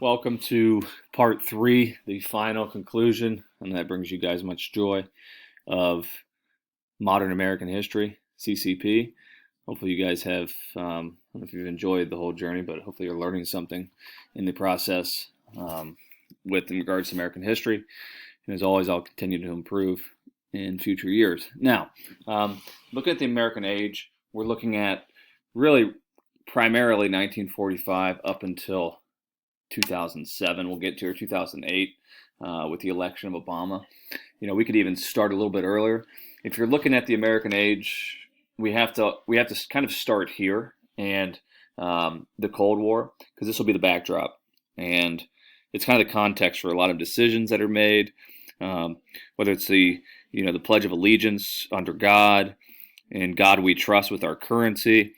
Welcome to part three, the final conclusion, and that brings you guys much joy of modern American history, CCP. Hopefully, you guys have, I don't know if you've enjoyed the whole journey, but hopefully, you're learning something in the process with in regards to American history. And as always, I'll continue to improve in future years. Now, looking at the American age, we're looking at really primarily 1945 up until 2007. We'll get to 2008 with the election of Obama. We could even start a little bit earlier. If you're looking at the American age, we have to kind of start here and the Cold War, because this will be the backdrop, and it's kind of the context for a lot of decisions that are made. Whether it's the Pledge of Allegiance under God, and God we trust with our currency.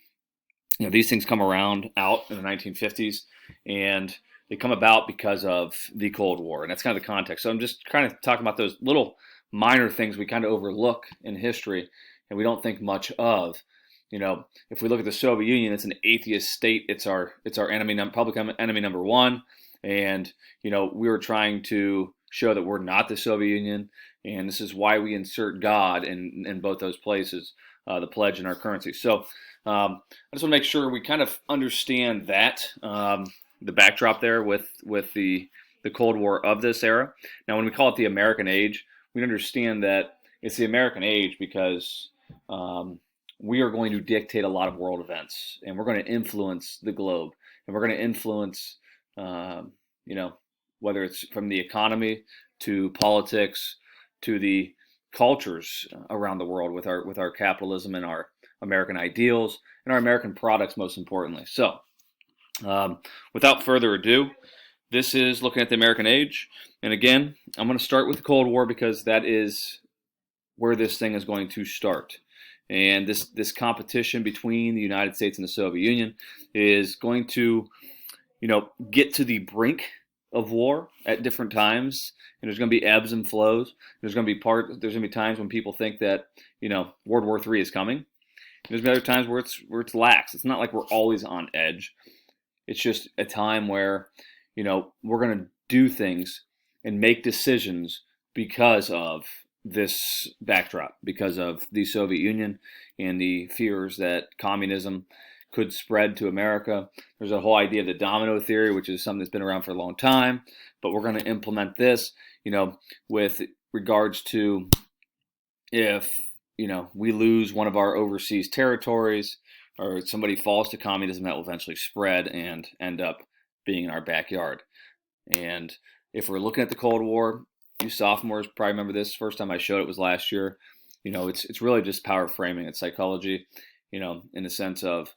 These things come around out in the 1950s, and they come about because of the Cold War, and that's kind of the context. So I'm just kind of talking about those little minor things we kind of overlook in history, and we don't think much of. If we look at the Soviet Union, it's an atheist state. It's our enemy, public enemy number one, and we were trying to show that we're not the Soviet Union, and this is why we insert God in both those places, the pledge and our currency. So I just want to make sure we kind of understand that. The backdrop there with the Cold War of this era. Now, when we call it the American age, we understand that it's the American age because we are going to dictate a lot of world events, and we're going to influence the globe, and we're going to influence, whether it's from the economy to politics to the cultures around the world with our capitalism and our American ideals and our American products, most importantly. So, without further ado, this is looking at the American age. And again, I'm going to start with the Cold War because that is where this thing is going to start. And this competition between the United States and the Soviet Union is going to, get to the brink of war at different times. And there's going to be ebbs and flows. There's going to be times when people think that, World War III is coming. There's other times where it's lax. It's not like we're always on edge. It's just a time where, we're going to do things and make decisions because of this backdrop, because of the Soviet Union and the fears that communism could spread to America. There's a whole idea of the domino theory, which is something that's been around for a long time, but we're going to implement this, with regards to if, we lose one of our overseas territories, or somebody falls to communism, that will eventually spread and end up being in our backyard. And if we're looking at the Cold War, you sophomores probably remember this. First time I showed it was last year. It's really just power framing. It's psychology, in the sense of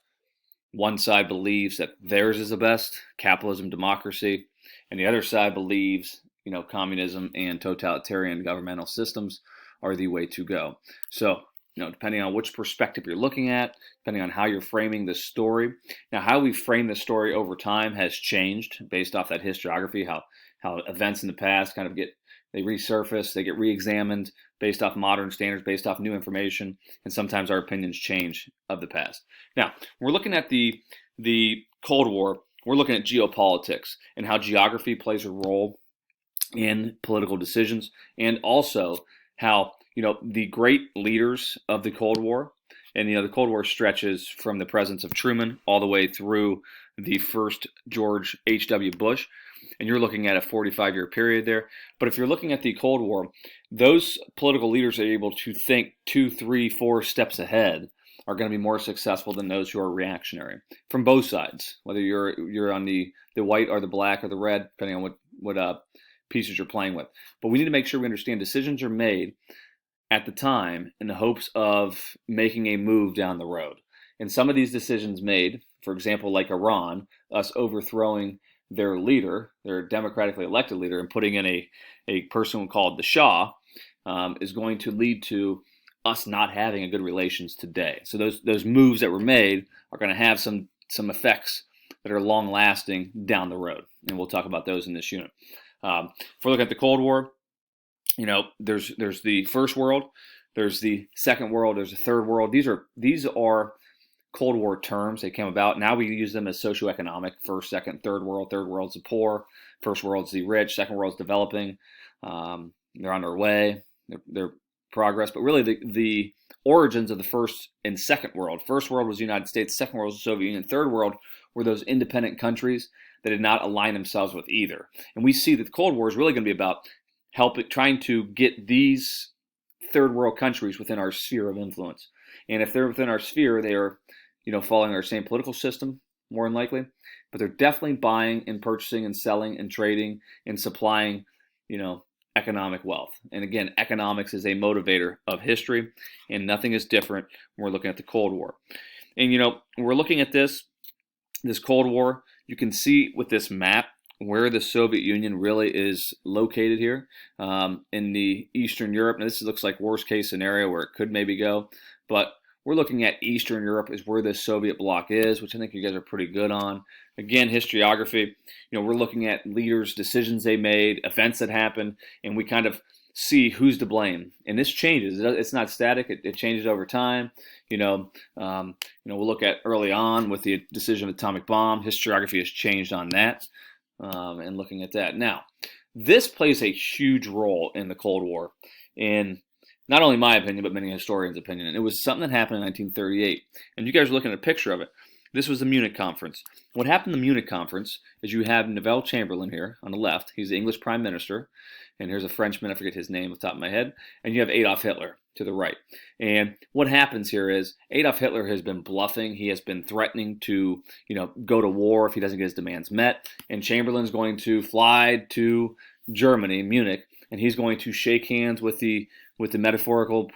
one side believes that theirs is the best, capitalism, democracy, and the other side believes, communism and totalitarian governmental systems are the way to go. So, depending on which perspective you're looking at, depending on how you're framing the story. Now, how we frame the story over time has changed based off that historiography, how events in the past kind of they resurface, they get re-examined based off modern standards, based off new information, and sometimes our opinions change of the past. Now, we're looking at the Cold War, we're looking at geopolitics and how geography plays a role in political decisions, and also how the great leaders of the Cold War, and the Cold War stretches from the presence of Truman all the way through the first George H.W. Bush, and you're looking at a 45-year period there. But if you're looking at the Cold War, those political leaders are able to think 2, 3, 4 steps ahead are going to be more successful than those who are reactionary from both sides, whether you're on the white or the black or the red, depending on what pieces you're playing with. But we need to make sure we understand decisions are made at the time in the hopes of making a move down the road. And some of these decisions made, for example, like Iran, us overthrowing their leader, their democratically elected leader, and putting in a person called the Shah, is going to lead to us not having a good relations today. So those moves that were made are going to have some effects that are long lasting down the road, and we'll talk about those in this unit. If we look at the Cold War, there's the first world, there's the second world, there's the third world. These are Cold War terms. They came about. Now we use them as socioeconomic: first, second, third world. Third world's the poor. First world's the rich. Second world's developing. They're on their way. They're progress. But really, the origins of the first and second world. First world was the United States. Second world was the Soviet Union. Third world were those independent countries that did not align themselves with either. And we see that the Cold War is really going to be about trying to get these third world countries within our sphere of influence. And if they're within our sphere, they are, following our same political system, more than likely. But they're definitely buying and purchasing and selling and trading and supplying, economic wealth. And again, economics is a motivator of history, and nothing is different when we're looking at the Cold War. And, we're looking at this Cold War. You can see with this map where the Soviet Union really is located here in the Eastern Europe. Now, this looks like worst case scenario where it could maybe go, but we're looking at Eastern Europe is where the Soviet bloc is, which I think you guys are pretty good on. Again, historiography, we're looking at leaders, decisions they made, events that happened, and we kind of see who's to blame. And this changes. It's not static. It changes over time. We'll look at early on with the decision of the atomic bomb. Historiography has changed on that. And looking at that. Now, this plays a huge role in the Cold War, in not only my opinion, but many historians' opinion. And it was something that happened in 1938. And you guys are looking at a picture of it. This was the Munich Conference. What happened in the Munich Conference is you have Neville Chamberlain here on the left. He's the English Prime Minister. And here's a Frenchman, I forget his name off the top of my head. And you have Adolf Hitler to the right. And what happens here is Adolf Hitler has been bluffing. He has been threatening to, go to war if he doesn't get his demands met. And Chamberlain's going to fly to Germany, Munich, and he's going to shake hands with the metaphorical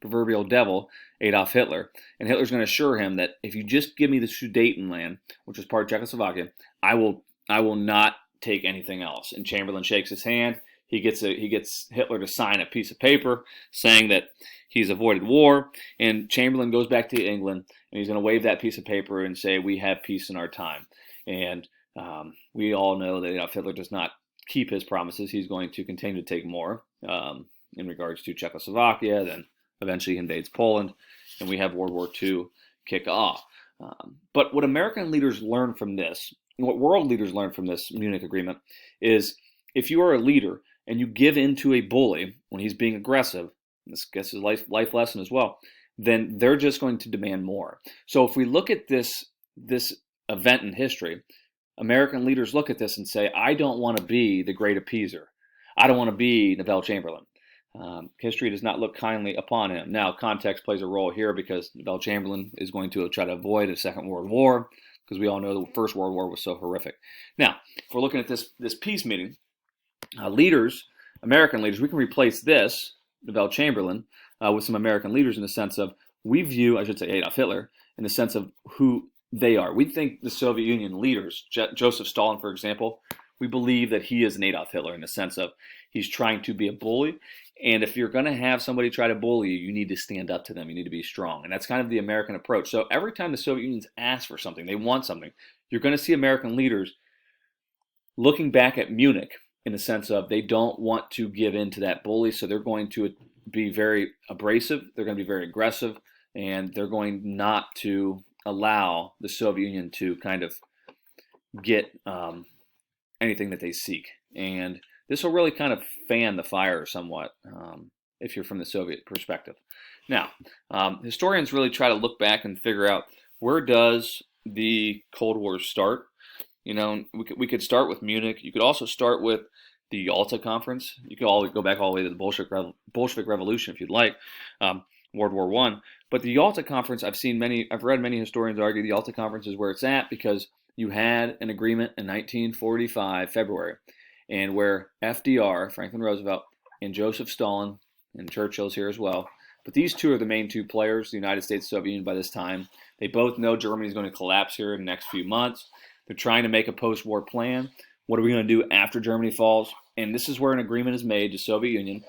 proverbial devil, Adolf Hitler. And Hitler's going to assure him that if you just give me the Sudetenland, which was part of Czechoslovakia, I will not take anything else. And Chamberlain shakes his hand. He gets Hitler to sign a piece of paper saying that he's avoided war. And Chamberlain goes back to England, and he's going to wave that piece of paper and say, "We have peace in our time." And we all know that Adolf Hitler does not keep his promises. He's going to continue to take more in regards to Czechoslovakia. Then eventually he invades Poland, and we have World War II kick off. But what American leaders learn from this, what world leaders learn from this Munich Agreement, is if you are a leader and you give in to a bully when he's being aggressive, and this gets his life lesson as well, then they're just going to demand more. So if we look at this event in history, American leaders look at this and say, I don't want to be the great appeaser. I don't want to be Neville Chamberlain. History does not look kindly upon him. Now, context plays a role here because Neville Chamberlain is going to try to avoid a Second World War, because we all know the First World War was so horrific. Now, if we're looking at this peace meeting, American leaders, we can replace this, Neville Chamberlain, with some American leaders in the sense of Adolf Hitler, in the sense of who they are. We think the Soviet Union leaders, Joseph Stalin, for example, we believe that he is an Adolf Hitler in the sense of he's trying to be a bully. And if you're going to have somebody try to bully you, you need to stand up to them. You need to be strong. And that's kind of the American approach. So every time the Soviet Union's asked for something, they want something, you're going to see American leaders looking back at Munich in the sense of they don't want to give in to that bully. So they're going to be very abrasive. They're going to be very aggressive. And they're going not to allow the Soviet Union to kind of get anything that they seek. And this will really kind of fan the fire somewhat if you're from the Soviet perspective. Now, historians really try to look back and figure out, where does the Cold War start? We could start with Munich. You could also start with the Yalta Conference. You could go back all the way to the Bolshevik Revolution if you'd like, World War I. But the Yalta Conference, I've read many historians argue the Yalta Conference is where it's at because you had an agreement in 1945, February, and where FDR, Franklin Roosevelt, and Joseph Stalin, and Churchill's here as well, but these two are the main two players, the United States and Soviet Union by this time. They both know Germany is going to collapse here in the next few months. They're trying to make a post-war plan. What are we going to do after Germany falls? And this is where an agreement is made to Soviet Union.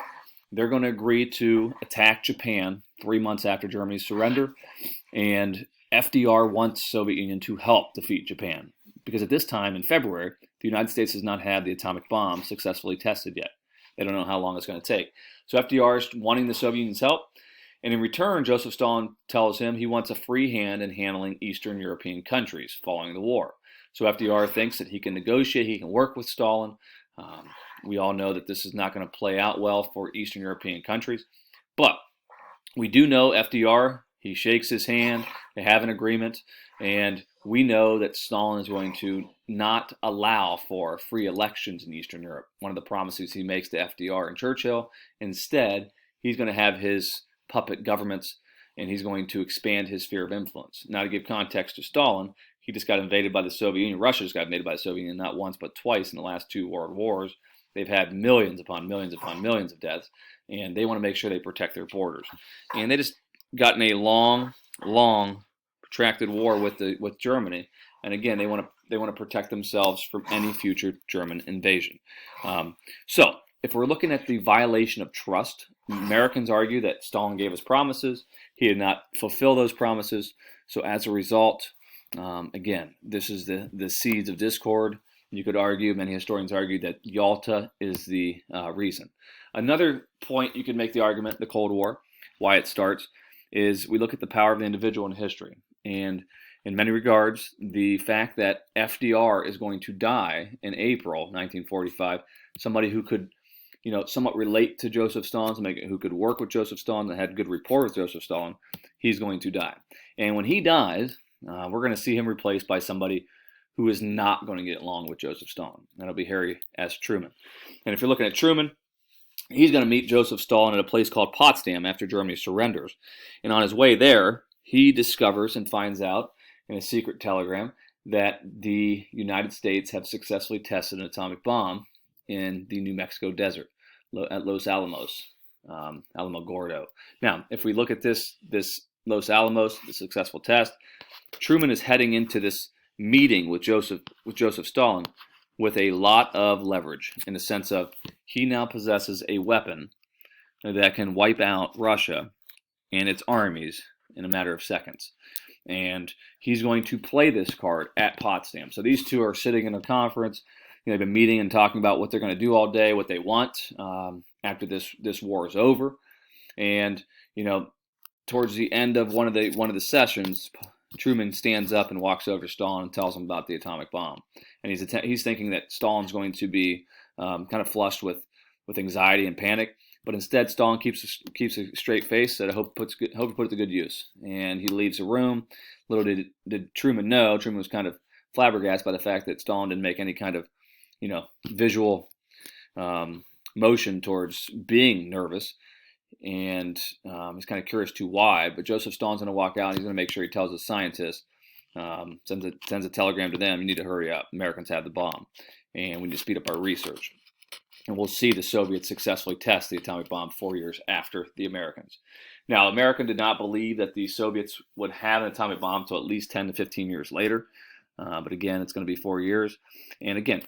They're going to agree to attack Japan 3 months after Germany's surrender. And FDR wants Soviet Union to help defeat Japan. Because at this time, in February, the United States has not had the atomic bomb successfully tested yet. They don't know how long it's going to take. So FDR is wanting the Soviet Union's help. And in return, Joseph Stalin tells him he wants a free hand in handling Eastern European countries following the war. So FDR thinks that he can negotiate, he can work with Stalin. Um, we all know that this is not going to play out well for Eastern European countries. But we do know FDR, he shakes his hand, they have an agreement, and we know that Stalin is going to not allow for free elections in Eastern Europe. One of the promises he makes to FDR and Churchill. Instead, he's going to have his puppet governments, and he's going to expand his sphere of influence. Now, to give context to Stalin, he just got invaded by the Soviet Union. Russia just got invaded by the Soviet Union not once but twice in the last 2 world wars. They've had millions upon millions upon millions of deaths, and they want to make sure they protect their borders. And they just got in a long, protracted war with Germany. And again, they want to protect themselves from any future German invasion. So, if we're looking at the violation of trust, Americans argue that Stalin gave us promises. He did not fulfill those promises. So, as a result, again, this is the seeds of discord. You could argue, many historians argue, that Yalta is the reason. Another point you could make the argument, the Cold War, why it starts, is we look at the power of the individual in history. And in many regards, the fact that FDR is going to die in April 1945, somebody who could, somewhat relate to Joseph Stalin, who could work with Joseph Stalin, that had good rapport with Joseph Stalin, he's going to die. And when he dies, we're going to see him replaced by somebody who is not going to get along with Joseph Stalin. That'll be Harry S. Truman. And if you're looking at Truman, he's going to meet Joseph Stalin at a place called Potsdam after Germany surrenders. And on his way there, he discovers and finds out in a secret telegram that the United States have successfully tested an atomic bomb in the New Mexico desert at Los Alamos, Alamogordo. Now, if we look at this Los Alamos, the successful test, Truman is heading into this meeting with Joseph Stalin with a lot of leverage, in the sense of he now possesses a weapon that can wipe out Russia and its armies in a matter of seconds. And he's going to play this card at Potsdam. So these two are sitting in a conference. They've been meeting and talking about what they're going to do all day, what they want after this war is over. And towards the end of one of the sessions, Truman stands up and walks over to Stalin and tells him about the atomic bomb. And he's thinking that Stalin's going to be kind of flushed with anxiety and panic. But instead, Stalin keeps a straight face, said, I hope he put it to good use. And he leaves the room. Little did Truman know, Truman was kind of flabbergasted by the fact that Stalin didn't make any kind of visual motion towards being nervous. And he's kind of curious to why. But Joseph Stalin's going to walk out. And he's going to make sure he tells the scientists, sends a telegram to them. You need to hurry up. Americans have the bomb, and we need to speed up our research. And we'll see the Soviets successfully test the atomic bomb 4 years after the Americans. Now, America did not believe that the Soviets would have an atomic bomb until at least 10 to 15 years later. But again, it's going to be 4 years. And again,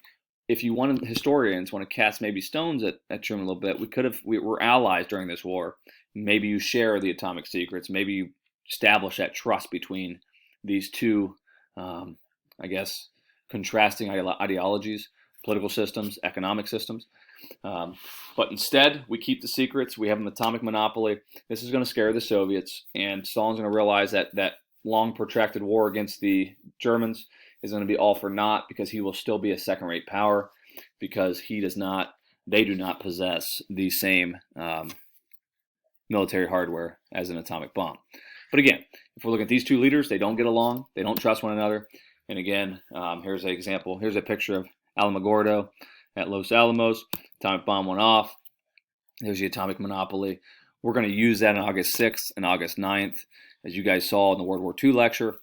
if historians want to cast maybe stones at Truman a little bit, we were allies during this war. Maybe you share the atomic secrets. Maybe you establish that trust between these two, contrasting ideologies, political systems, economic systems. But instead, we keep the secrets. We have an atomic monopoly. This is going to scare the Soviets, and Stalin's going to realize that long protracted war against the Germans is going to be all for naught, because he will still be a second-rate power, because they do not possess the same military hardware as an atomic bomb. But again, if we're looking at these two leaders, they don't get along, they don't trust one another. And again, here's an example. Here's a picture of Alamogordo at Los Alamos. Atomic bomb went off. There's the atomic monopoly. We're going to use that on August 6th and August 9th, as you guys saw in the World War II lecture,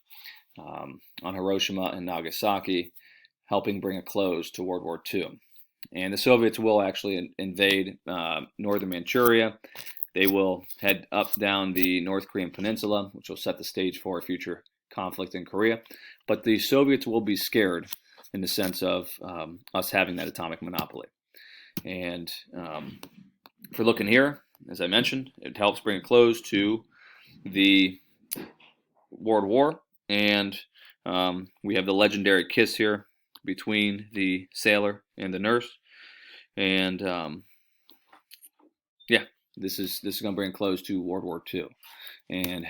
on Hiroshima and Nagasaki, helping bring a close to World War II. And the Soviets will actually invade northern Manchuria. They will head up down the North Korean peninsula, which will set the stage for a future conflict in Korea. But the Soviets will be scared in the sense of us having that atomic monopoly. And if we're looking here, as I mentioned, it helps bring a close to the World War. And we have the legendary kiss here between the sailor and the nurse. And This is going to bring close to World War II, and